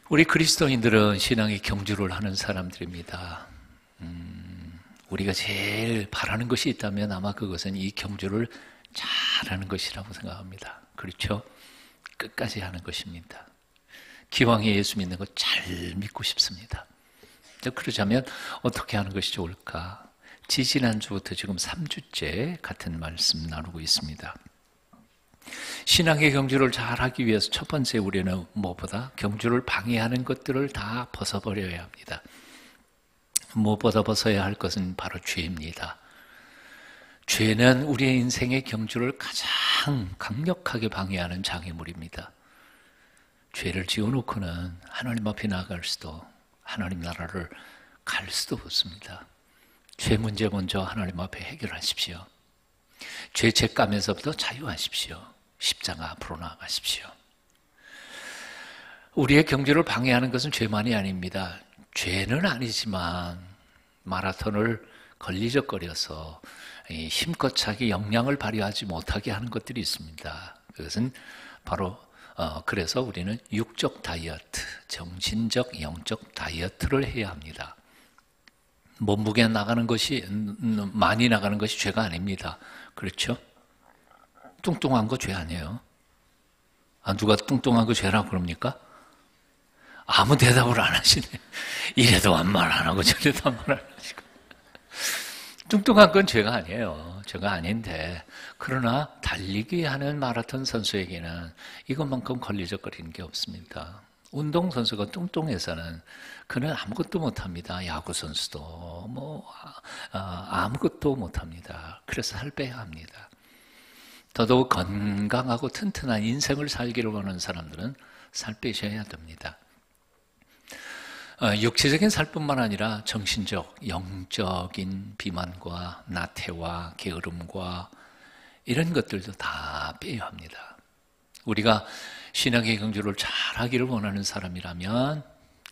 우리 그리스도인들은 신앙의 경주를 하는 사람들입니다. 우리가 제일 바라는 것이 있다면 아마 그것은 이 경주를 잘하는 것이라고 생각합니다. 그렇죠? 끝까지 하는 것입니다. 기왕에 예수 믿는 거 잘 믿고 싶습니다. 그러자면 어떻게 하는 것이 좋을까? 지지난주부터 지금 3주째 같은 말씀 나누고 있습니다. 신앙의 경주를 잘하기 위해서 첫 번째 우리는 무엇보다 경주를 방해하는 것들을 다 벗어버려야 합니다. 무엇보다 벗어야 할 것은 바로 죄입니다. 죄는 우리의 인생의 경주를 가장 강력하게 방해하는 장애물입니다. 죄를 지어놓고는 하나님 앞에 나아갈 수도, 하나님 나라를 갈 수도 없습니다. 죄 문제 먼저 하나님 앞에 해결하십시오. 죄책감에서부터 자유하십시오. 십자가 앞으로 나아가십시오. 우리의 경주를 방해하는 것은 죄만이 아닙니다. 죄는 아니지만 마라톤을 걸리적거려서 힘껏 자기 역량을 발휘하지 못하게 하는 것들이 있습니다. 그것은 바로 그래서 우리는 육적 다이어트, 정신적, 영적 다이어트를 해야 합니다. 몸무게 나가는 것이 많이 나가는 것이 죄가 아닙니다. 그렇죠? 뚱뚱한 거 죄 아니에요. 누가 뚱뚱한 거 죄라고 그럽니까? 아무 대답을 안 하시네. 이래도 한 말 안 하고 저래도 한 말 안 하시고. 뚱뚱한 건 죄가 아니에요. 죄가 아닌데, 그러나 달리기 하는 마라톤 선수에게는 이것만큼 걸리적거리는 게 없습니다. 운동선수가 뚱뚱해서는 그는 아무것도 못합니다. 야구선수도 아무것도 못합니다. 그래서 살 빼야 합니다. 더더욱 건강하고 튼튼한 인생을 살기를 원하는 사람들은 살 빼셔야 됩니다. 육체적인 살뿐만 아니라 정신적, 영적인 비만과 나태와 게으름과 이런 것들도 다 빼야 합니다. 우리가 신앙의 경주를 잘하기를 원하는 사람이라면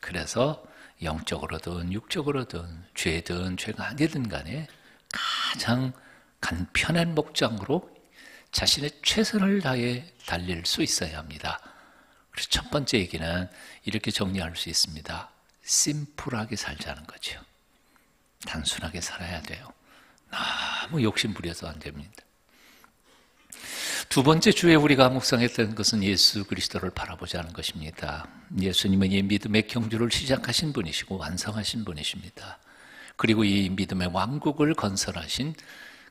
그래서 영적으로든 육적으로든 죄든 죄가 아니든 간에 가장 간편한 목적으로 자신의 최선을 다해 달릴 수 있어야 합니다. 그래서 첫 번째 얘기는 이렇게 정리할 수 있습니다. 심플하게 살자는 거죠. 단순하게 살아야 돼요. 너무 욕심 부려서 안 됩니다. 두 번째 주에 우리가 묵상했던 것은 예수 그리스도를 바라보자는 것입니다. 예수님은 이 믿음의 경주를 시작하신 분이시고 완성하신 분이십니다. 그리고 이 믿음의 왕국을 건설하신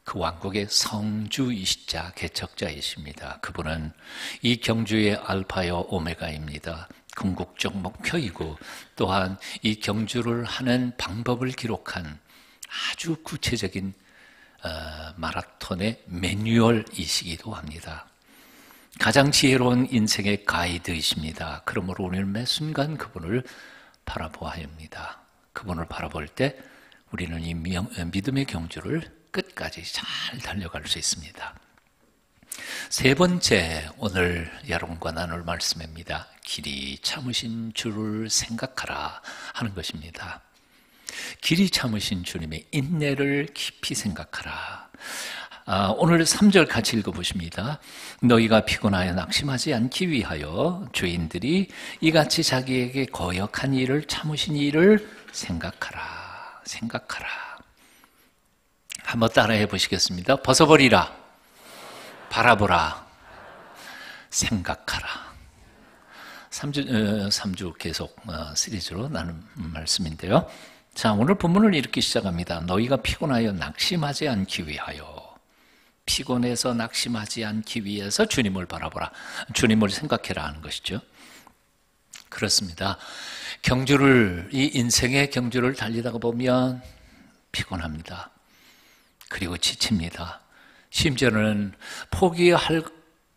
그 왕국의 성주이시자 개척자이십니다. 그분은 이 경주의 알파요 오메가입니다. 궁극적 목표이고 또한 이 경주를 하는 방법을 기록한 아주 구체적인 마라톤의 매뉴얼이시기도 합니다. 가장 지혜로운 인생의 가이드이십니다. 그러므로 오늘 매 순간 그분을 바라보아야 합니다. 그분을 바라볼 때 우리는 이 믿음의 경주를 끝까지 잘 달려갈 수 있습니다. 세 번째, 오늘 여러분과 나눌 말씀입니다. 길이 참으신 주를 생각하라 하는 것입니다. 길이 참으신 주님의 인내를 깊이 생각하라. 오늘 3절 같이 읽어보십니다. 너희가 피곤하여 낙심하지 않기 위하여 죄인들이 이같이 자기에게 거역한 일을 참으신 일을 생각하라. 생각하라. 한번 따라해 보시겠습니다. 벗어버리라. 바라보라. 생각하라. 3주 계속 시리즈로 나눈 말씀인데요. 자, 오늘 본문을 이렇게 시작합니다. 너희가 피곤하여 낙심하지 않기 위하여. 피곤해서 낙심하지 않기 위해서 주님을 바라보라. 주님을 생각해라 하는 것이죠. 그렇습니다. 이 인생의 경주를 달리다가 보면 피곤합니다. 그리고 지칩니다. 심지어는 포기할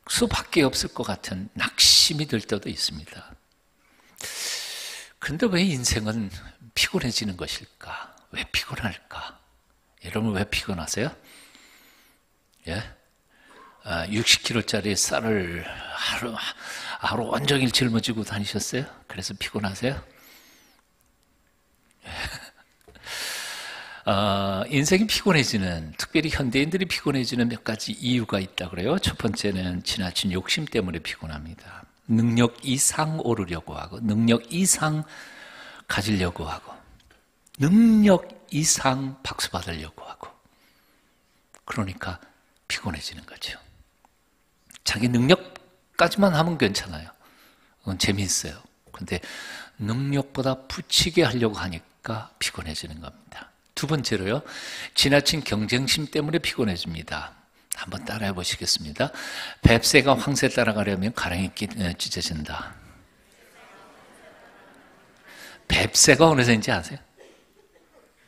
수밖에 없을 것 같은 낙심이 들 때도 있습니다. 그런데 왜 인생은 피곤해지는 것일까? 왜 피곤할까? 여러분 왜 피곤하세요? 예? 60kg짜리 쌀을 하루 온종일 짊어지고 다니셨어요? 그래서 피곤하세요? 인생이 피곤해지는, 특별히 현대인들이 피곤해지는 몇 가지 이유가 있다고 그래요. 첫 번째는 지나친 욕심 때문에 피곤합니다. 능력 이상 오르려고 하고, 능력 이상 가지려고 하고, 능력 이상 박수 받으려고 하고, 그러니까 피곤해지는 거죠. 자기 능력까지만 하면 괜찮아요. 그건 재미있어요. 근데 능력보다 부치게 하려고 하니까 피곤해지는 겁니다. 두 번째로요, 지나친 경쟁심 때문에 피곤해집니다. 한번 따라해 보시겠습니다. 뱁새가 황새 따라가려면 가랑이 찢어진다. 뱁새가 어느 새인지 아세요?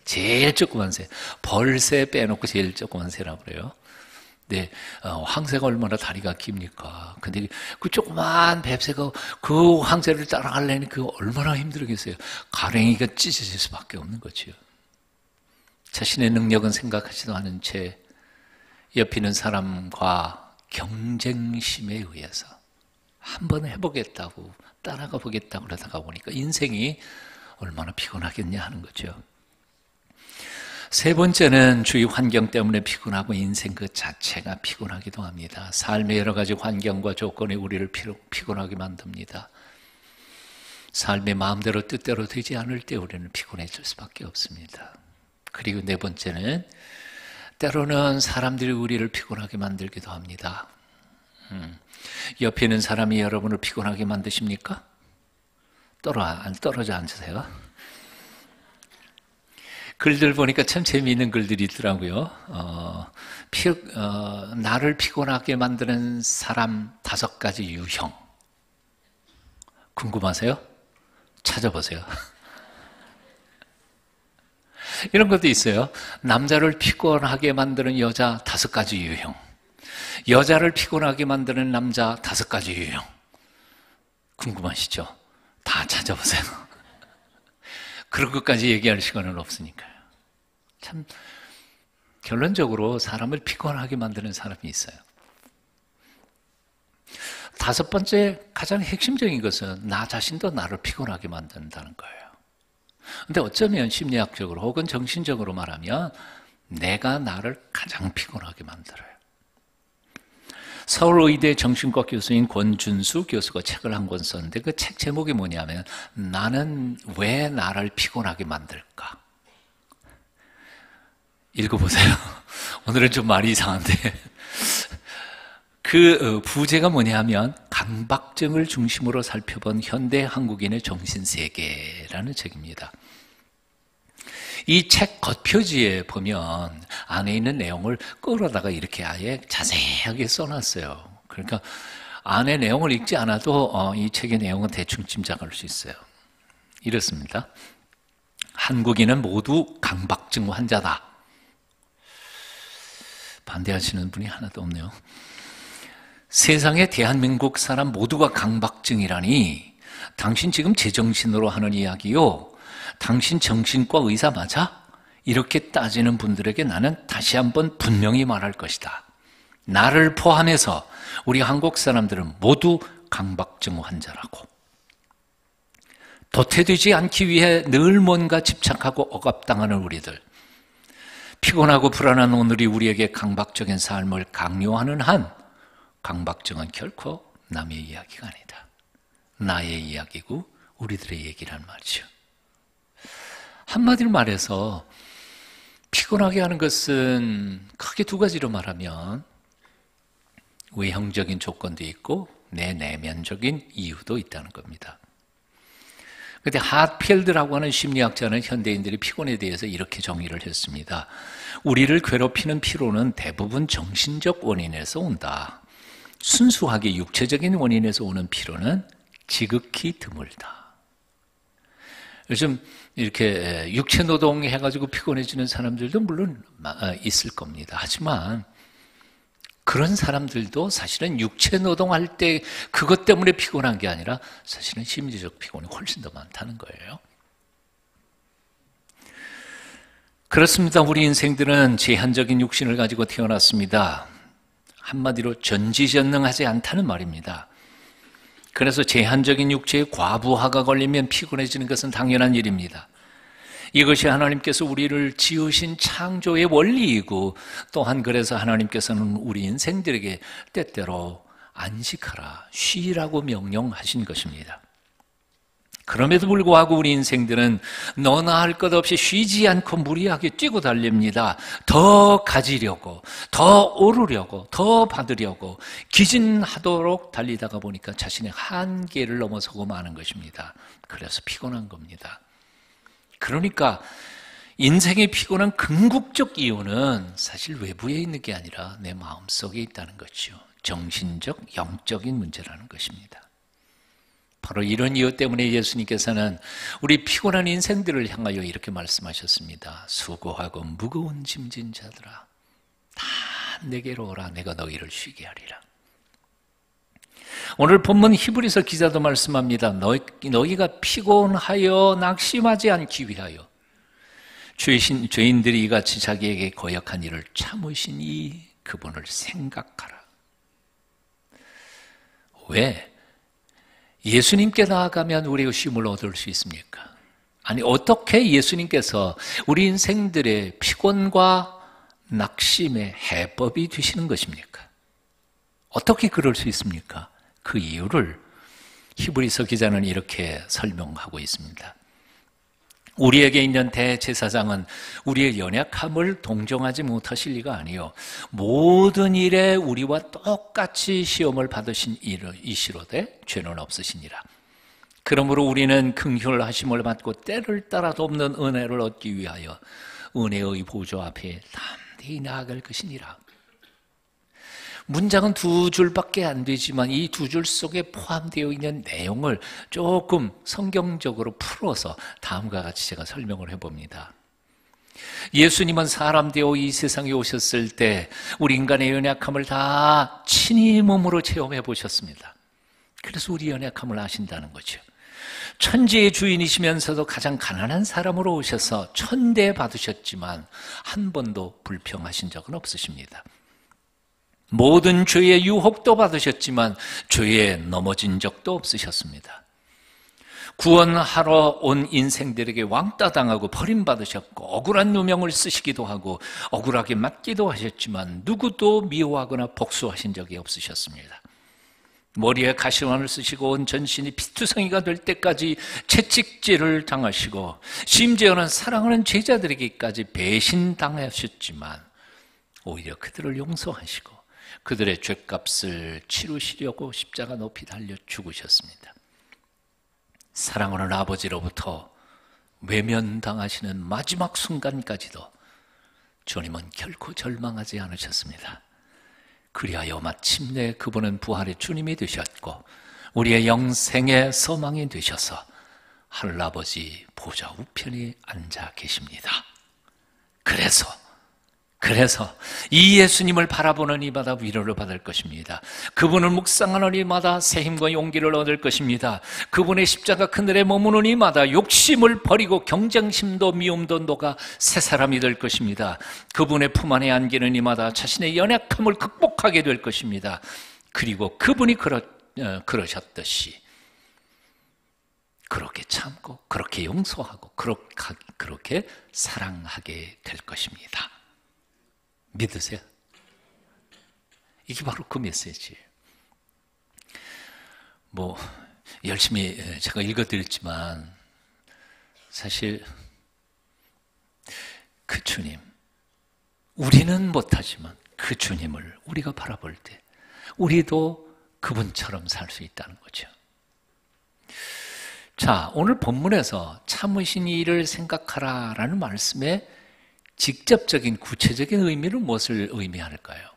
제일 조그만 새. 벌새 빼놓고 제일 조그만 새라고 그래요. 네, 황새가 얼마나 다리가 깁니까? 근데 그 조그만 뱁새가 그 황새를 따라가려니 그 얼마나 힘들겠어요. 가랭이가 찢어질 수밖에 없는 거지요. 자신의 능력은 생각하지도 않은 채 옆에 있는 사람과 경쟁심에 의해서 한번 해보겠다고 따라가 보겠다고 그러다가 보니까 인생이 얼마나 피곤하겠냐 하는 거죠. 세 번째는 주위 환경 때문에 피곤하고 인생 그 자체가 피곤하기도 합니다. 삶의 여러 가지 환경과 조건이 우리를 피곤하게 만듭니다. 삶의 마음대로 뜻대로 되지 않을 때 우리는 피곤해질 수밖에 없습니다. 그리고 네 번째는 때로는 사람들이 우리를 피곤하게 만들기도 합니다. 옆에 있는 사람이 여러분을 피곤하게 만드십니까? 떨어져 앉으세요. 글들 보니까 참 재미있는 글들이 있더라고요. 나를 피곤하게 만드는 사람 5가지 유형. 궁금하세요? 찾아보세요. 이런 것도 있어요. 남자를 피곤하게 만드는 여자 5가지 유형. 여자를 피곤하게 만드는 남자 5가지 유형. 궁금하시죠? 다 찾아보세요. 그런 것까지 얘기할 시간은 없으니까요. 참 결론적으로 사람을 피곤하게 만드는 사람이 있어요. 5번째 가장 핵심적인 것은 나 자신도 나를 피곤하게 만든다는 거예요. 근데 어쩌면 심리학적으로 혹은 정신적으로 말하면 내가 나를 가장 피곤하게 만들어요. 서울의대 정신과 교수인 권준수 교수가 책을 한 권 썼는데 그 책 제목이 뭐냐면 나는 왜 나를 피곤하게 만들까? 읽어보세요. 오늘은 좀 말이 이상한데 그 부제가 뭐냐면 강박증을 중심으로 살펴본 현대 한국인의 정신세계라는 책입니다. 이 책 겉표지에 보면 안에 있는 내용을 끌어다가 이렇게 아예 자세하게 써놨어요. 그러니까 안에 내용을 읽지 않아도 이 책의 내용은 대충 짐작할 수 있어요. 이렇습니다. 한국인은 모두 강박증 환자다. 반대하시는 분이 하나도 없네요. 세상에 대한민국 사람 모두가 강박증이라니 당신 지금 제정신으로 하는 이야기요. 당신 정신과 의사 맞아? 이렇게 따지는 분들에게 나는 다시 한번 분명히 말할 것이다. 나를 포함해서 우리 한국 사람들은 모두 강박증 환자라고. 도태되지 않기 위해 늘 뭔가 집착하고 억압당하는 우리들. 피곤하고 불안한 오늘이 우리에게 강박적인 삶을 강요하는 한 강박증은 결코 남의 이야기가 아니다. 나의 이야기고 우리들의 얘기란 말이죠. 한마디로 말해서 피곤하게 하는 것은 크게 2가지로 말하면 외형적인 조건도 있고 내 내면적인 이유도 있다는 겁니다. 그런데 핫필드라고 하는 심리학자는 현대인들의 피곤에 대해서 이렇게 정의를 했습니다. 우리를 괴롭히는 피로는 대부분 정신적 원인에서 온다. 순수하게 육체적인 원인에서 오는 피로는 지극히 드물다. 요즘 이렇게 육체 노동 해가지고 피곤해지는 사람들도 물론 있을 겁니다. 하지만 그런 사람들도 사실은 육체 노동할 때 그것 때문에 피곤한 게 아니라 사실은 심리적 피곤이 훨씬 더 많다는 거예요. 그렇습니다. 우리 인생들은 제한적인 육신을 가지고 태어났습니다. 한마디로 전지전능하지 않다는 말입니다. 그래서 제한적인 육체에 과부하가 걸리면 피곤해지는 것은 당연한 일입니다. 이것이 하나님께서 우리를 지으신 창조의 원리이고 또한 그래서 하나님께서는 우리 인생들에게 때때로 안식하라, 쉬라고 명령하신 것입니다. 그럼에도 불구하고 우리 인생들은 너나 할 것 없이 쉬지 않고 무리하게 뛰고 달립니다. 더 가지려고, 더 오르려고, 더 받으려고 기진하도록 달리다가 보니까 자신의 한계를 넘어서고 마는 것입니다. 그래서 피곤한 겁니다. 그러니까 인생의 피곤한 궁극적 이유는 사실 외부에 있는 게 아니라 내 마음속에 있다는 거죠. 정신적, 영적인 문제라는 것입니다. 바로 이런 이유 때문에 예수님께서는 우리 피곤한 인생들을 향하여 이렇게 말씀하셨습니다. 수고하고 무거운 짐진 자들아, 다 내게로 오라. 내가 너희를 쉬게 하리라. 오늘 본문 히브리서 기자도 말씀합니다. 너희가 피곤하여 낙심하지 않기 위하여 죄인들이 이같이 자기에게 거역한 일을 참으시니 그분을 생각하라. 왜? 예수님께 나아가면 우리의 쉼을 얻을 수 있습니까? 아니, 어떻게 예수님께서 우리 인생들의 피곤과 낙심의 해법이 되시는 것입니까? 어떻게 그럴 수 있습니까? 그 이유를 히브리서 기자는 이렇게 설명하고 있습니다. 우리에게 있는 대제사장은 우리의 연약함을 동정하지 못하실 리가 아니요 모든 일에 우리와 똑같이 시험을 받으신 이시로되 죄는 없으시니라. 그러므로 우리는 긍휼하심을 받고 때를 따라도 없는 은혜를 얻기 위하여 은혜의 보좌 앞에 담대히 나아갈 것이니라. 문장은 두 줄밖에 안 되지만 이 두 줄 속에 포함되어 있는 내용을 조금 성경적으로 풀어서 다음과 같이 제가 설명을 해봅니다. 예수님은 사람 되어 이 세상에 오셨을 때 우리 인간의 연약함을 다 친히 몸으로 체험해 보셨습니다. 그래서 우리 연약함을 아신다는 거죠. 천지의 주인이시면서도 가장 가난한 사람으로 오셔서 천대 받으셨지만 한 번도 불평하신 적은 없으십니다. 모든 죄의 유혹도 받으셨지만 죄에 넘어진 적도 없으셨습니다. 구원하러 온 인생들에게 왕따 당하고 버림받으셨고 억울한 누명을 쓰시기도 하고 억울하게 맞기도 하셨지만 누구도 미워하거나 복수하신 적이 없으셨습니다. 머리에 가시관을 쓰시고 온 전신이 피투성이가 될 때까지 채찍질을 당하시고 심지어는 사랑하는 제자들에게까지 배신당하셨지만 오히려 그들을 용서하시고 그들의 죄값을 치르시려고 십자가 높이 달려 죽으셨습니다. 사랑하는 아버지로부터 외면당하시는 마지막 순간까지도 주님은 결코 절망하지 않으셨습니다. 그리하여 마침내 그분은 부활의 주님이 되셨고 우리의 영생의 소망이 되셔서 하늘아버지 보좌 우편에 앉아 계십니다. 그래서 이 예수님을 바라보는 이마다 위로를 받을 것입니다. 그분을 묵상하는 이마다 새 힘과 용기를 얻을 것입니다. 그분의 십자가 그늘에 머무는 이마다 욕심을 버리고 경쟁심도 미움도 녹아 새 사람이 될 것입니다. 그분의 품 안에 안기는 이마다 자신의 연약함을 극복하게 될 것입니다. 그리고 그분이 그러셨듯이 그렇게 참고 그렇게 용서하고 그렇게 사랑하게 될 것입니다. 믿으세요? 이게 바로 그 메시지예요. 열심히 제가 읽어드렸지만 사실 그 주님, 우리는 못하지만 그 주님을 우리가 바라볼 때 우리도 그분처럼 살 수 있다는 거죠. 자, 오늘 본문에서 참으신 이를 생각하라라는 말씀에 직접적인 구체적인 의미는 무엇을 의미할까요?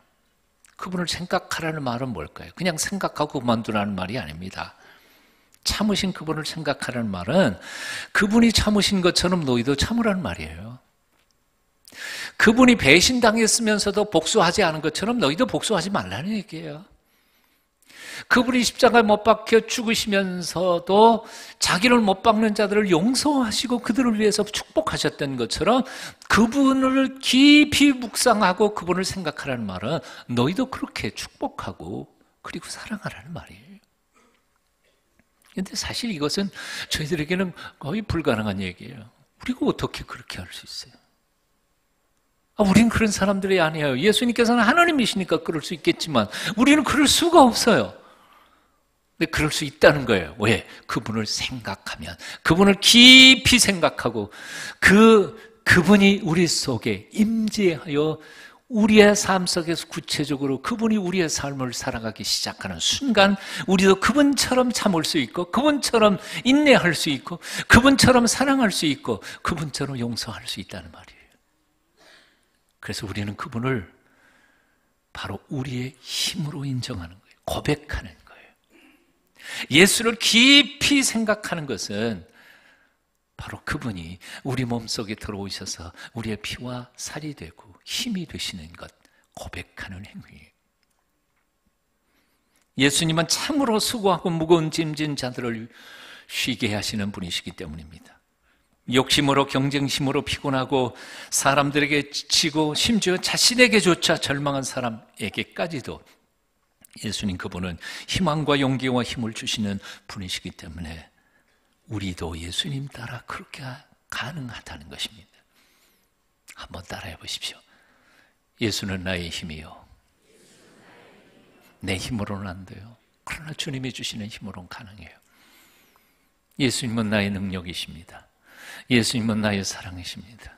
그분을 생각하라는 말은 뭘까요? 그냥 생각하고 그만두라는 말이 아닙니다. 참으신 그분을 생각하라는 말은 그분이 참으신 것처럼 너희도 참으라는 말이에요. 그분이 배신당했으면서도 복수하지 않은 것처럼 너희도 복수하지 말라는 얘기예요. 그분이 십자가에 못 박혀 죽으시면서도 자기를 못 박는 자들을 용서하시고 그들을 위해서 축복하셨던 것처럼 그분을 깊이 묵상하고 그분을 생각하라는 말은 너희도 그렇게 축복하고 그리고 사랑하라는 말이에요. 그런데 사실 이것은 저희들에게는 거의 불가능한 얘기예요. 우리가 어떻게 그렇게 할 수 있어요? 우리는 그런 사람들이 아니에요. 예수님께서는 하나님이시니까 그럴 수 있겠지만 우리는 그럴 수가 없어요. 근데 그럴 수 있다는 거예요. 왜? 그분을 생각하면, 그분을 깊이 생각하고 그분이 우리 속에 임재하여 우리의 삶 속에서 구체적으로 그분이 우리의 삶을 살아가기 시작하는 순간 우리도 그분처럼 참을 수 있고 그분처럼 인내할 수 있고 그분처럼 사랑할 수 있고 그분처럼 용서할 수 있다는 말이에요. 그래서 우리는 그분을 바로 우리의 힘으로 인정하는 거예요. 고백하는 거예요. 예수를 깊이 생각하는 것은 바로 그분이 우리 몸속에 들어오셔서 우리의 피와 살이 되고 힘이 되시는 것, 고백하는 행위예요. 예수님은 참으로 수고하고 무거운 짐진 자들을 쉬게 하시는 분이시기 때문입니다. 욕심으로 경쟁심으로 피곤하고 사람들에게 지치고 심지어 자신에게조차 절망한 사람에게까지도 예수님 그분은 희망과 용기와 힘을 주시는 분이시기 때문에 우리도 예수님 따라 그렇게 가능하다는 것입니다. 한번 따라해 보십시오. 예수는 나의 힘이요. 내 힘으로는 안 돼요. 그러나 주님이 주시는 힘으로는 가능해요. 예수님은 나의 능력이십니다. 예수님은 나의 사랑이십니다.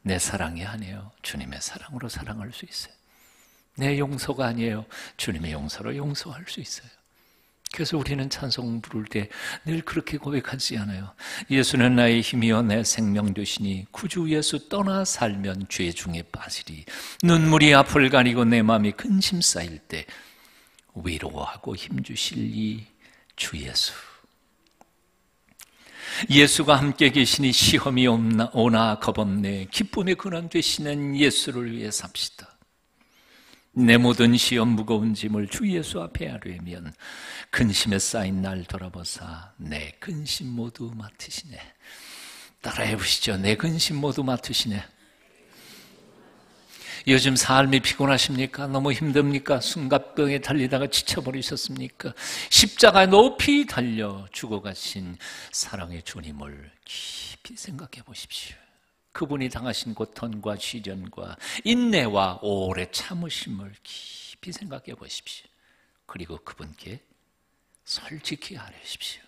내 사랑이 아니에요. 주님의 사랑으로 사랑할 수 있어요. 내 용서가 아니에요. 주님의 용서로 용서할 수 있어요. 그래서 우리는 찬송 부를 때 늘 그렇게 고백하지 않아요. 예수는 나의 힘이요 내 생명 되시니 구주 예수 떠나 살면 죄 중에 빠지리. 눈물이 앞을 가리고 내 마음이 근심 쌓일 때 위로하고 힘주실 이 주 예수. 예수가 함께 계시니 시험이 오나 겁없네. 기쁨의 근원 되시는 예수를 위해 삽시다. 내 모든 시험 무거운 짐을 주 예수 앞에 하려면 근심에 쌓인 날 돌아보사 내 근심 모두 맡으시네. 따라해 보시죠. 내 근심 모두 맡으시네. 요즘 삶이 피곤하십니까? 너무 힘듭니까? 숨가쁘게 달리다가 지쳐버리셨습니까? 십자가에 높이 달려 죽어가신 사랑의 주님을 깊이 생각해 보십시오. 그분이 당하신 고통과 시련과 인내와 오래 참으심을 깊이 생각해 보십시오. 그리고 그분께 솔직히 아뢰십시오.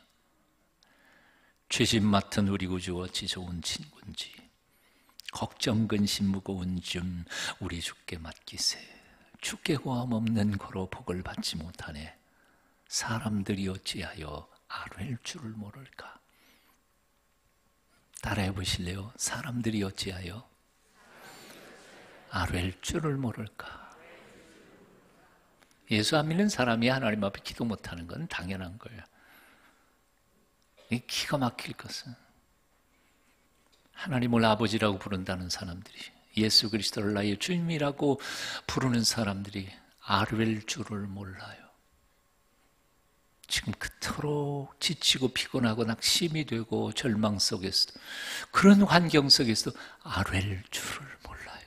죄짐 맡은 우리 구주 어찌 좋은 친구인지 걱정 근심 무거운 좀 우리 주께 맡기세. 주께 고함 없는 거로 복을 받지 못하네. 사람들이 어찌하여 아뢰일 줄을 모를까. 따라해 보실래요? 사람들이 어찌하여 아뢰일 줄을 모를까. 예수 안 믿는 사람이 하나님 앞에 기도 못하는 건 당연한 거예요. 기가 막힐 것은 하나님을 아버지라고 부른다는 사람들이, 예수 그리스도를 나의 주님이라고 부르는 사람들이 아뢰일 줄을 몰라요. 지금 그토록 지치고 피곤하고 낙심이 되고 절망 속에서, 그런 환경 속에서 아뢰일 줄을 몰라요.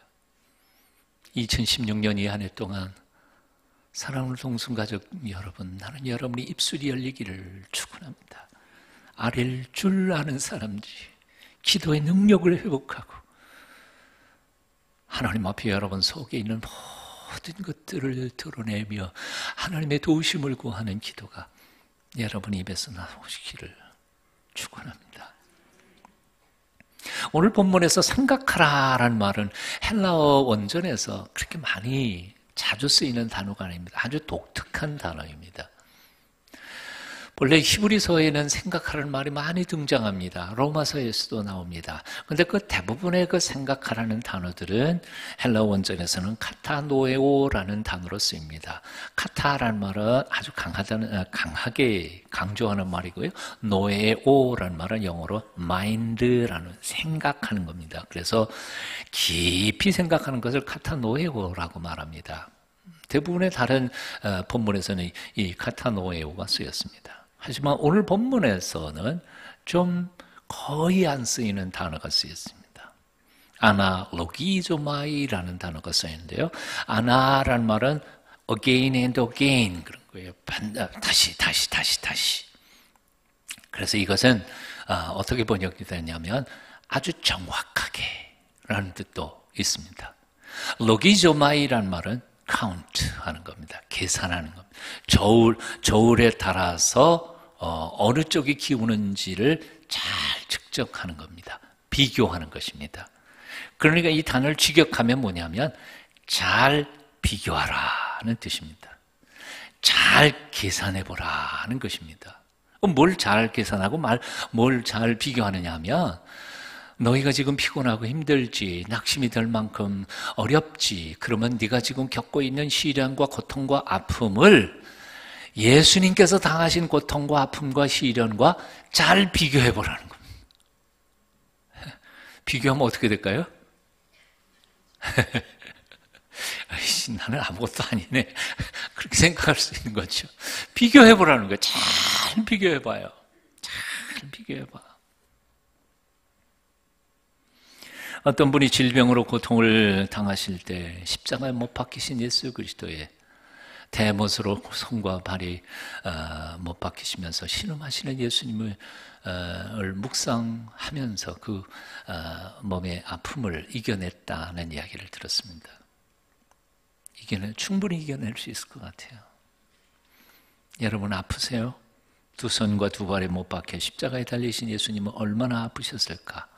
2016년 이 한 해 동안 사랑하는 동순가족 여러분, 나는 여러분이 입술이 열리기를 축원합니다. 아뢰일 줄 아는 사람들이 기도의 능력을 회복하고 하나님 앞에 여러분 속에 있는 모든 것들을 드러내며 하나님의 도우심을 구하는 기도가 여러분 입에서 나오시기를 축원합니다. 오늘 본문에서 생각하라라는 말은 헬라어 원전에서 그렇게 많이 자주 쓰이는 단어가 아닙니다. 아주 독특한 단어입니다. 원래 히브리서에는 생각하라는 말이 많이 등장합니다. 로마서에서도 나옵니다. 그런데 그 대부분의 그 생각하라는 단어들은 헬라 원전에서는 카타노에오라는 단어로 쓰입니다. 카타라는 말은 아주 강하게 강조하는 말이고요. 노에오라는 말은 영어로 mind라는 생각하는 겁니다. 그래서 깊이 생각하는 것을 카타노에오라고 말합니다. 대부분의 다른 본문에서는 이 카타노에오가 쓰였습니다. 하지만 오늘 본문에서는 좀 거의 안 쓰이는 단어가 쓰였습니다. 아나로기조마이라는 단어가 쓰였는데요. 아나라는 말은 again and again 그런 거예요. 다시. 그래서 이것은 어떻게 번역이 되냐면 아주 정확하게 라는 뜻도 있습니다. 로기조마이란 말은 count 하는 겁니다. 계산하는 겁니다. 저울에 따라서 어느 쪽이 기우는지를 잘 측정하는 겁니다. 비교하는 것입니다. 그러니까 이 단어를 직역하면 뭐냐면 잘 비교하라는 뜻입니다. 잘 계산해보라는 것입니다. 뭘 잘 계산하고 뭘 잘 비교하느냐 하면 너희가 지금 피곤하고 힘들지, 낙심이 될 만큼 어렵지, 그러면 네가 지금 겪고 있는 시련과 고통과 아픔을 예수님께서 당하신 고통과 아픔과 시련과 잘 비교해보라는 겁니다. 비교하면 어떻게 될까요? 아이씨, 나는 아무것도 아니네. 그렇게 생각할 수 있는 거죠. 비교해보라는 거예요. 잘 비교해봐요. 잘 비교해봐. 어떤 분이 질병으로 고통을 당하실 때 십자가에 못 박히신 예수 그리스도의 대못으로 손과 발이 못 박히시면서 신음하시는 예수님을 묵상하면서 그 몸의 아픔을 이겨냈다는 이야기를 들었습니다. 충분히 이겨낼 수 있을 것 같아요. 여러분 아프세요? 두 손과 두 발에 못 박혀 십자가에 달리신 예수님은 얼마나 아프셨을까?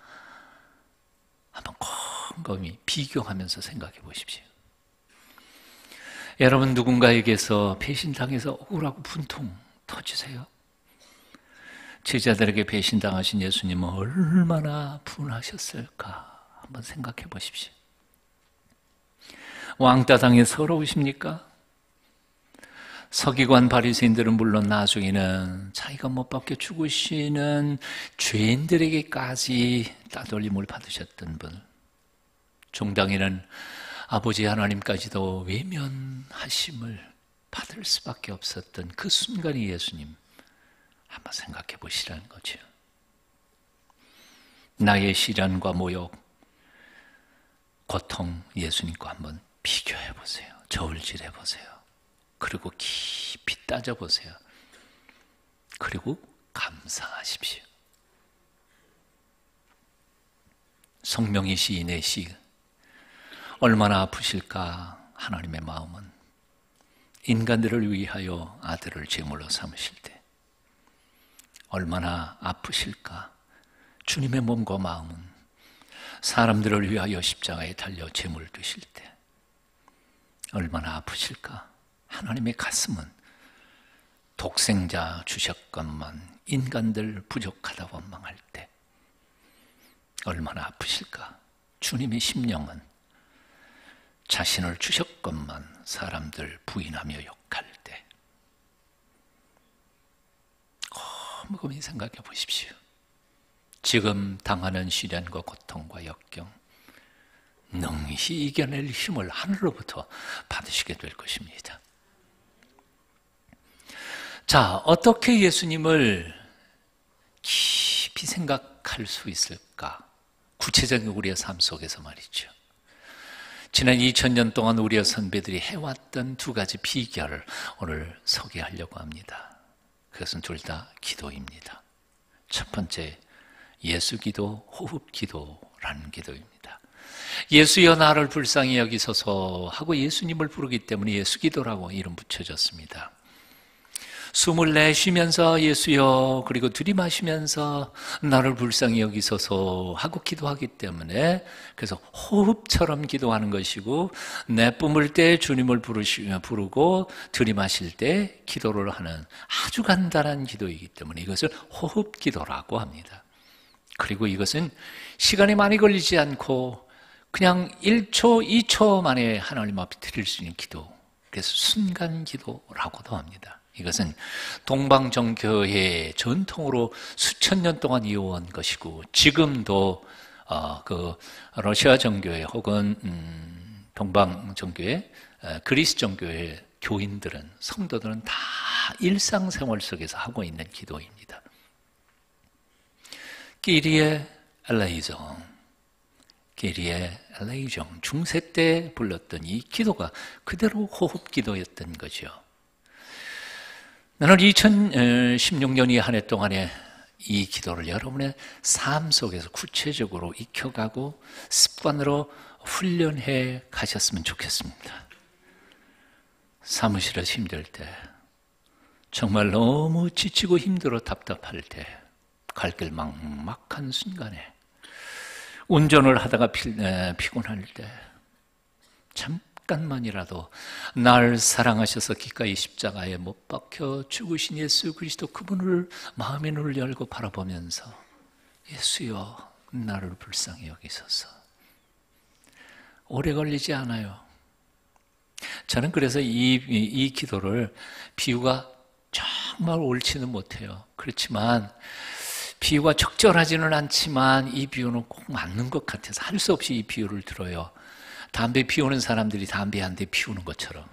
한번 곰곰이 비교하면서 생각해 보십시오. 여러분 누군가에게서 배신당해서 억울하고 분통 터지세요? 제자들에게 배신당하신 예수님은 얼마나 분하셨을까? 한번 생각해 보십시오. 왕따 당해 서러우십니까? 서기관 바리새인들은 물론 나중에는 자기가 못 박혀 죽으시는 죄인들에게까지 따돌림을 받으셨던 분, 종당에는 아버지 하나님까지도 외면하심을 받을 수밖에 없었던 그 순간이 예수님 한번 생각해 보시라는 거죠. 나의 시련과 모욕, 고통 예수님과 한번 비교해 보세요. 저울질해 보세요. 그리고 깊이 따져보세요. 그리고 감상하십시오. 성명희 시인의 시, 얼마나 아프실까 하나님의 마음은. 인간들을 위하여 아들을 제물로 삼으실 때 얼마나 아프실까. 주님의 몸과 마음은 사람들을 위하여 십자가에 달려 제물을 드실 때 얼마나 아프실까. 하나님의 가슴은 독생자 주셨건만 인간들 부족하다 원망할 때 얼마나 아프실까. 주님의 심령은 자신을 주셨건만 사람들 부인하며 욕할 때 곰곰이 생각해 보십시오. 지금 당하는 시련과 고통과 역경 능히 이겨낼 힘을 하늘로부터 받으시게 될 것입니다. 자, 어떻게 예수님을 깊이 생각할 수 있을까? 구체적인 우리의 삶 속에서 말이죠. 지난 2000년 동안 우리의 선배들이 해왔던 두 가지 비결을 오늘 소개하려고 합니다. 그것은 둘 다 기도입니다. 첫 번째, 예수 기도, 호흡 기도라는 기도입니다. 예수여 나를 불쌍히 여기소서 하고 예수님을 부르기 때문에 예수 기도라고 이름 붙여졌습니다. 숨을 내쉬면서 예수여, 그리고 들이마시면서 나를 불쌍히 여기소서 하고 기도하기 때문에 그래서 호흡처럼 기도하는 것이고, 내뿜을 때 주님을 부르고 들이마실 때 기도를 하는 아주 간단한 기도이기 때문에 이것을 호흡 기도라고 합니다. 그리고 이것은 시간이 많이 걸리지 않고 그냥 1초, 2초 만에 하나님 앞에 드릴 수 있는 기도, 그래서 순간 기도라고도 합니다. 이것은 동방정교회 전통으로 수천 년 동안 이어온 것이고, 지금도 그 러시아 정교회 혹은 동방정교회, 그리스 정교회 교인들은, 성도들은 다 일상생활 속에서 하고 있는 기도입니다. 끼리에 엘레이종, 끼리에 엘레이종, 중세 때 불렀던 이 기도가 그대로 호흡 기도였던 거죠. 나는 2016년 이 한 해 동안에 이 기도를 여러분의 삶 속에서 구체적으로 익혀가고 습관으로 훈련해 가셨으면 좋겠습니다. 사무실에서 힘들 때, 정말 너무 지치고 힘들어 답답할 때, 갈 길 막막한 순간에, 운전을 하다가 피곤할 때 잠깐만이라도 날 사랑하셔서 기꺼이 십자가에 못 박혀 죽으신 예수 그리스도 그분을 마음의 눈을 열고 바라보면서 예수여 나를 불쌍히 여기소서. 오래 걸리지 않아요. 저는 그래서 이 기도를 비유가 정말 옳지는 못해요. 그렇지만 비유가 적절하지는 않지만 이 비유는 꼭 맞는 것 같아서 할 수 없이 이 비유를 들어요. 담배 피우는 사람들이 담배 한 대 피우는 것처럼,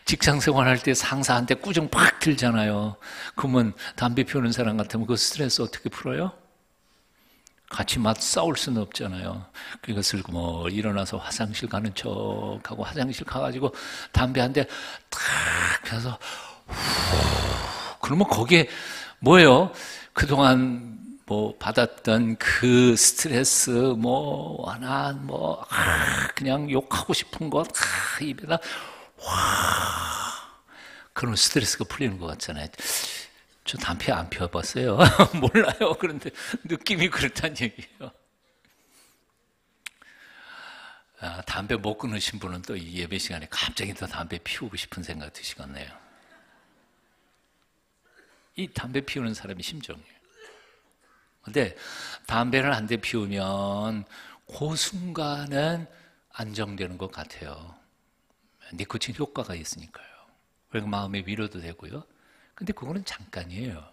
직장 생활할 때 상사한테 꾸중 팍 들잖아요. 그러면 담배 피우는 사람 같으면 그 스트레스 어떻게 풀어요? 같이 싸울 수는 없잖아요. 그러니까 슬그머 일어나서 화장실 가는 척하고 화장실 가가지고 담배 한 대 탁 펴서 그러면 거기에 뭐예요? 그동안 받았던 그 스트레스, 완한, 그냥 욕하고 싶은 것, 입에다, 그런 스트레스가 풀리는 것 같잖아요. 저 담배 안 피워봤어요. 몰라요. 그런데 느낌이 그렇다는 얘기예요. 담배 못 끊으신 분은 또 이 예배 시간에 갑자기 더 담배 피우고 싶은 생각 드시겠네요. 이 담배 피우는 사람이 심정이에요. 근데 담배를 한 대 피우면 그 순간은 안정되는 것 같아요. 니코틴 효과가 있으니까요. 그리고 마음의 위로도 되고요. 근데 그거는 잠깐이에요.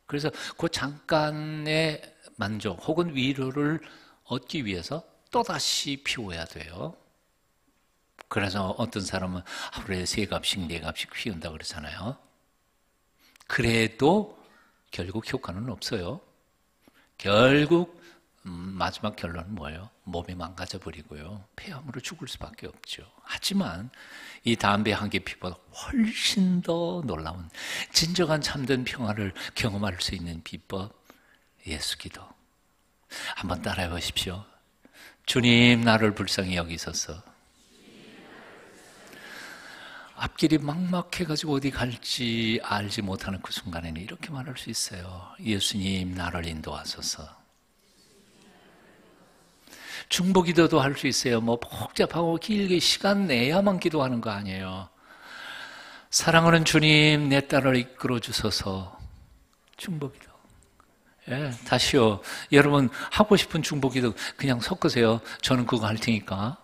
그래서 그 잠깐의 만족 혹은 위로를 얻기 위해서 또다시 피워야 돼요. 그래서 어떤 사람은 하루에 3갑씩 4갑씩 피운다고 그러잖아요. 그래도 결국 효과는 없어요. 결국 마지막 결론은 뭐예요? 몸이 망가져버리고요. 폐암으로 죽을 수밖에 없죠. 하지만 이 담배 한 개 피보다 훨씬 더 놀라운 진정한 참된 평화를 경험할 수 있는 비법, 예수 기도. 한번 따라해 보십시오. 주님 나를 불쌍히 여기소서. 앞길이 막막해가지고 어디 갈지 알지 못하는 그 순간에는 이렇게 말할 수 있어요. 예수님 나를 인도하소서. 중보 기도도 할 수 있어요. 복잡하고 길게 시간 내야만 기도하는 거 아니에요. 사랑하는 주님 내 딸을 이끌어 주소서. 중보 기도. 예, 다시요. 여러분 하고 싶은 중보 기도 그냥 섞으세요. 저는 그거 할 테니까.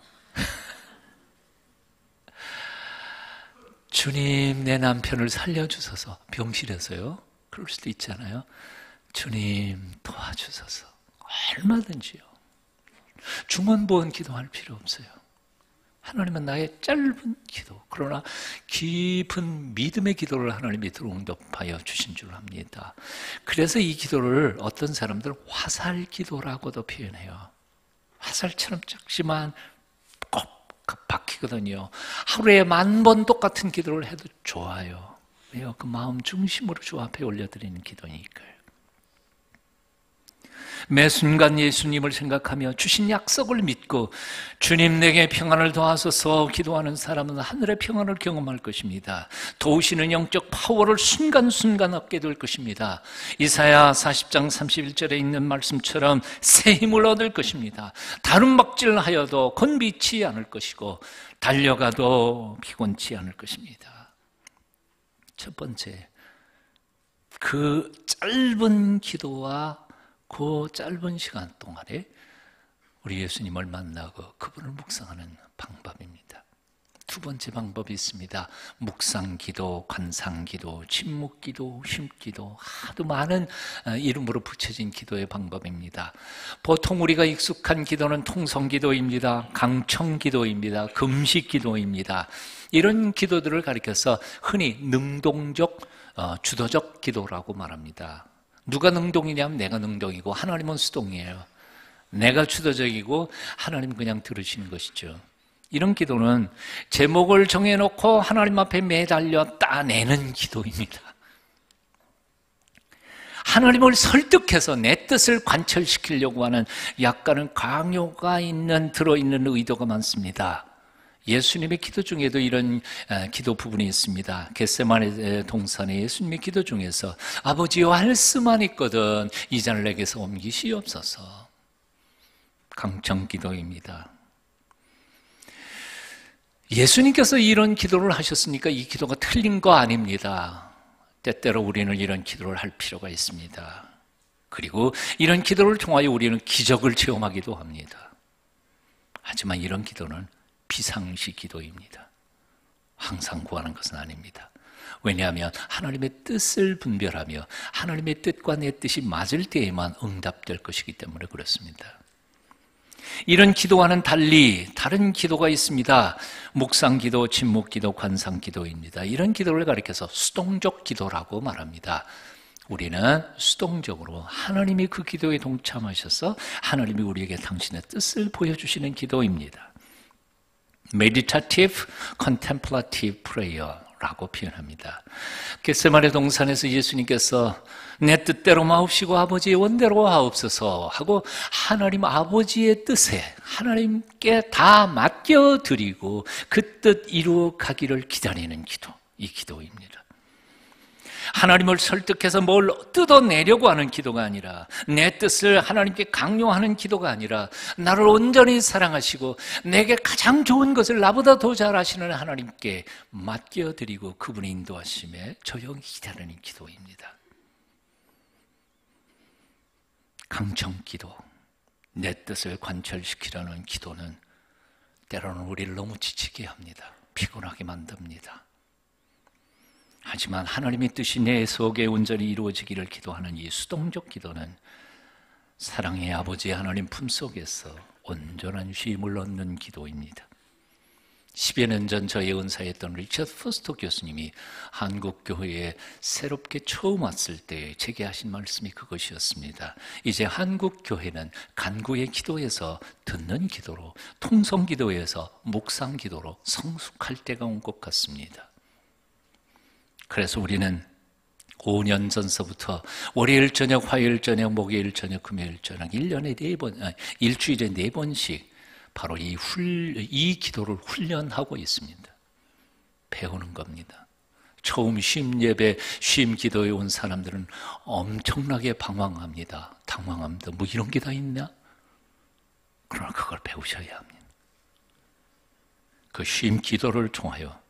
주님 내 남편을 살려주소서. 병실에서요. 그럴 수도 있잖아요. 주님 도와주소서. 얼마든지요. 중언부언 기도할 필요 없어요. 하나님은 나의 짧은 기도, 그러나 깊은 믿음의 기도를 하나님이 응답하여 주신 줄 압니다. 그래서 이 기도를 어떤 사람들은 화살 기도라고도 표현해요. 화살처럼 작지만 꼭 박히거든요. 하루에 10,000번 똑같은 기도를 해도 좋아요. 왜요? 그 마음 중심으로 주 앞에 올려드리는 기도니까요. 매 순간 예수님을 생각하며 주신 약속을 믿고 주님 내게 평안을 더하소서 기도하는 사람은 하늘의 평안을 경험할 것입니다. 도우시는 영적 파워를 순간순간 얻게 될 것입니다. 이사야 40장 31절에 있는 말씀처럼 새 힘을 얻을 것입니다. 다름박질하여도 건비치 않을 것이고 달려가도 피곤치 않을 것입니다. 첫 번째, 그 짧은 기도와 그 짧은 시간 동안에 우리 예수님을 만나고 그분을 묵상하는 방법입니다. 두 번째 방법이 있습니다. 묵상기도, 관상기도, 침묵기도, 쉼기도, 하도 많은 이름으로 붙여진 기도의 방법입니다. 보통 우리가 익숙한 기도는 통성기도입니다. 강청기도입니다. 금식기도입니다. 이런 기도들을 가리켜서 흔히 능동적, 주도적 기도라고 말합니다. 누가 능동이냐면 내가 능동이고 하나님은 수동이에요. 내가 주도적이고 하나님은 그냥 들으시는 것이죠. 이런 기도는 제목을 정해놓고 하나님 앞에 매달려 따내는 기도입니다. 하나님을 설득해서 내 뜻을 관철시키려고 하는 약간은 강요가 들어있는 의도가 많습니다. 예수님의 기도 중에도 이런 기도 부분이 있습니다. 겟세마네 동산의 예수님의 기도 중에서 아버지여, 할 수만 있거든 이 잔을 내게서 옮기시옵소서. 강청 기도입니다. 예수님께서 이런 기도를 하셨으니까 이 기도가 틀린 거 아닙니다. 때때로 우리는 이런 기도를 할 필요가 있습니다. 그리고 이런 기도를 통하여 우리는 기적을 체험하기도 합니다. 하지만 이런 기도는 비상시 기도입니다. 항상 구하는 것은 아닙니다. 왜냐하면 하나님의 뜻을 분별하며 하나님의 뜻과 내 뜻이 맞을 때에만 응답될 것이기 때문에 그렇습니다. 이런 기도와는 달리 다른 기도가 있습니다. 묵상기도, 침묵기도, 관상기도입니다. 이런 기도를 가리켜서 수동적 기도라고 말합니다. 우리는 수동적으로 하나님이 그 기도에 동참하셔서 하나님이 우리에게 당신의 뜻을 보여주시는 기도입니다. Meditative Contemplative Prayer라고 표현합니다. 겟세마네 동산에서 예수님께서 내 뜻대로 마옵시고 아버지의 원대로 하옵소서 하고 하나님 아버지의 뜻에 하나님께 다 맡겨드리고 그 뜻 이루어 가기를 기다리는 기도, 이 기도입니다. 하나님을 설득해서 뭘 뜯어내려고 하는 기도가 아니라, 내 뜻을 하나님께 강요하는 기도가 아니라, 나를 온전히 사랑하시고 내게 가장 좋은 것을 나보다 더 잘 아시는 하나님께 맡겨드리고 그분의 인도하심에 조용히 기다리는 기도입니다. 강청기도, 내 뜻을 관철시키려는 기도는 때로는 우리를 너무 지치게 합니다. 피곤하게 만듭니다. 하지만 하나님의 뜻이 내 속에 온전히 이루어지기를 기도하는 이 수동적 기도는 사랑의 아버지 하나님 품속에서 온전한 쉼을 얻는 기도입니다. 10여 년 전 저의 은사였던 리처드 포스터 교수님이 한국교회에 새롭게 처음 왔을 때 제게 하신 말씀이 그것이었습니다. 이제 한국교회는 간구의 기도에서 듣는 기도로, 통성기도에서 묵상기도로 성숙할 때가 온 것 같습니다. 그래서 우리는 5년 전서부터 월요일 저녁, 화요일 저녁, 목요일 저녁, 금요일 저녁 1년에 4번, 일주일에 4번씩 바로 이 기도를 훈련하고 있습니다. 배우는 겁니다. 처음 쉼 예배, 쉼 기도에 온 사람들은 엄청나게 방황합니다. 당황합니다. 뭐 이런 게 다 있나? 그러나 그걸 배우셔야 합니다. 그 쉼 기도를 통하여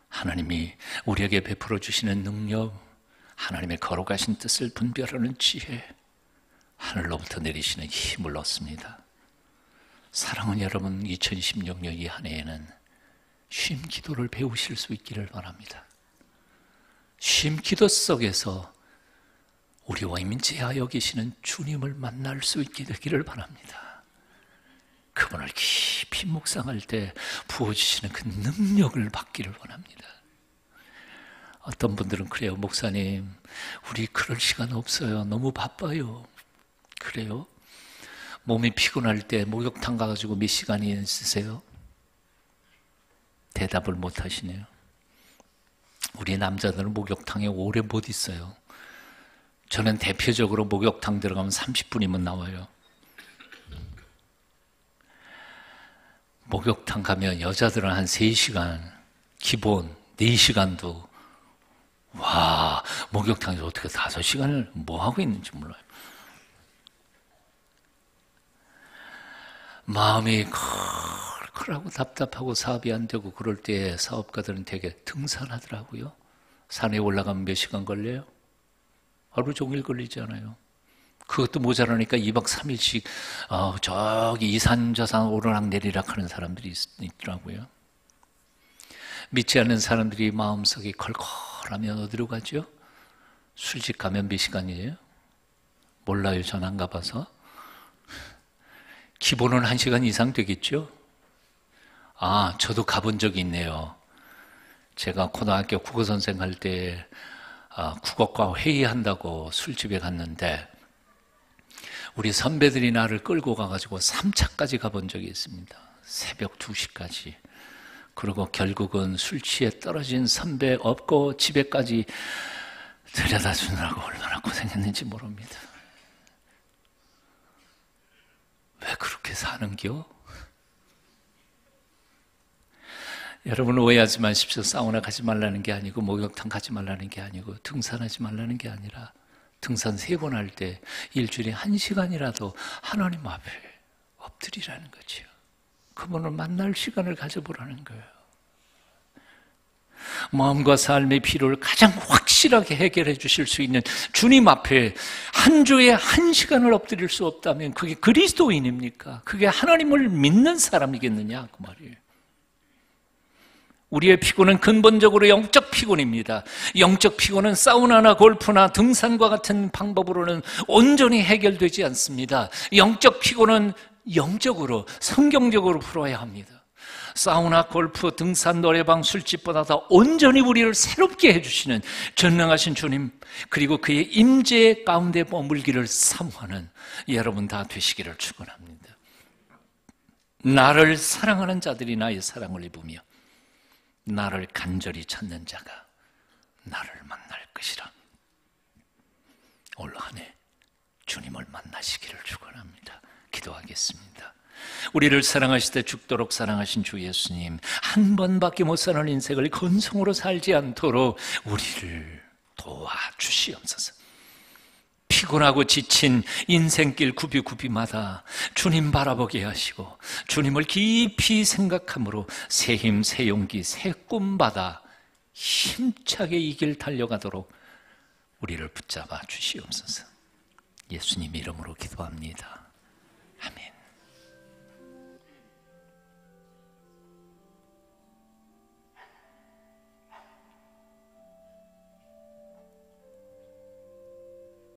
하나님이 우리에게 베풀어 주시는 능력, 하나님의 거룩하신 뜻을 분별하는 지혜, 하늘로부터 내리시는 힘을 얻습니다. 사랑하는 여러분, 2016년 이 한 해에는 쉼 기도를 배우실 수 있기를 바랍니다. 쉼 기도 속에서 우리와 임재하여 계시는 주님을 만날 수 있게 되기를 바랍니다. 그분을 깊이 묵상할 때 부어주시는 그 능력을 받기를 원합니다. 어떤 분들은 그래요. 목사님, 우리 그럴 시간 없어요. 너무 바빠요. 그래요? 몸이 피곤할 때 목욕탕 가가지고 몇 시간이 쓰세요? 대답을 못 하시네요. 우리 남자들은 목욕탕에 오래 못 있어요. 저는 대표적으로 목욕탕 들어가면 30분이면 나와요. 목욕탕 가면 여자들은 한 3시간, 기본 4시간도, 와, 목욕탕에서 어떻게 5시간을 뭐 하고 있는지 몰라요. 마음이 컬컬하고 답답하고 사업이 안 되고 그럴 때 사업가들은 되게 등산하더라고요. 산에 올라가면 몇 시간 걸려요? 하루 종일 걸리지 않아요. 그것도 모자라니까 2박 3일씩 저기 이 산 저 산 오르락내리락 하는 사람들이 있더라고요. 믿지 않는 사람들이 마음속이 컬컬하면 어디로 가죠? 술집 가면 몇 시간이에요? 몰라요. 전 안 가봐서. 기본은 1시간 이상 되겠죠? 아, 저도 가본 적이 있네요. 제가 고등학교 국어선생 할 때 국어과 회의한다고 술집에 갔는데 우리 선배들이 나를 끌고 가가지고 3차까지 가본 적이 있습니다. 새벽 2시까지. 그리고 결국은 술 취해 떨어진 선배 업고 집에까지 데려다 주느라고 얼마나 고생했는지 모릅니다. 왜 그렇게 사는겨? 여러분 오해하지 마십시오. 사우나 가지 말라는 게 아니고 목욕탕 가지 말라는 게 아니고 등산하지 말라는 게 아니라 등산 3번 할 때 일주일에 1시간이라도 하나님 앞에 엎드리라는 거죠. 그분을 만날 시간을 가져보라는 거예요. 마음과 삶의 필요를 가장 확실하게 해결해 주실 수 있는 주님 앞에 한 주에 1시간을 엎드릴 수 없다면 그게 그리스도인입니까? 그게 하나님을 믿는 사람이겠느냐 그 말이에요. 우리의 피곤은 근본적으로 영적 피곤입니다. 영적 피곤은 사우나나 골프나 등산과 같은 방법으로는 온전히 해결되지 않습니다. 영적 피곤은 영적으로 성경적으로 풀어야 합니다. 사우나, 골프, 등산, 노래방, 술집보다 더 온전히 우리를 새롭게 해주시는 전능하신 주님, 그리고 그의 임재 가운데 머물기를 사모하는 여러분 다 되시기를 축원합니다. 나를 사랑하는 자들이 나의 사랑을 입으며 나를 간절히 찾는 자가 나를 만날 것이라. 올 한 해 주님을 만나시기를 축원합니다. 기도하겠습니다. 우리를 사랑하시되 죽도록 사랑하신 주 예수님, 한 번밖에 못 사는 인생을 건성으로 살지 않도록 우리를 도와주시옵소서. 피곤하고 지친 인생길 구비구비마다 주님 바라보게 하시고 주님을 깊이 생각함으로 새 힘, 새 용기, 새 꿈받아 힘차게 이 길 달려가도록 우리를 붙잡아 주시옵소서. 예수님 이름으로 기도합니다.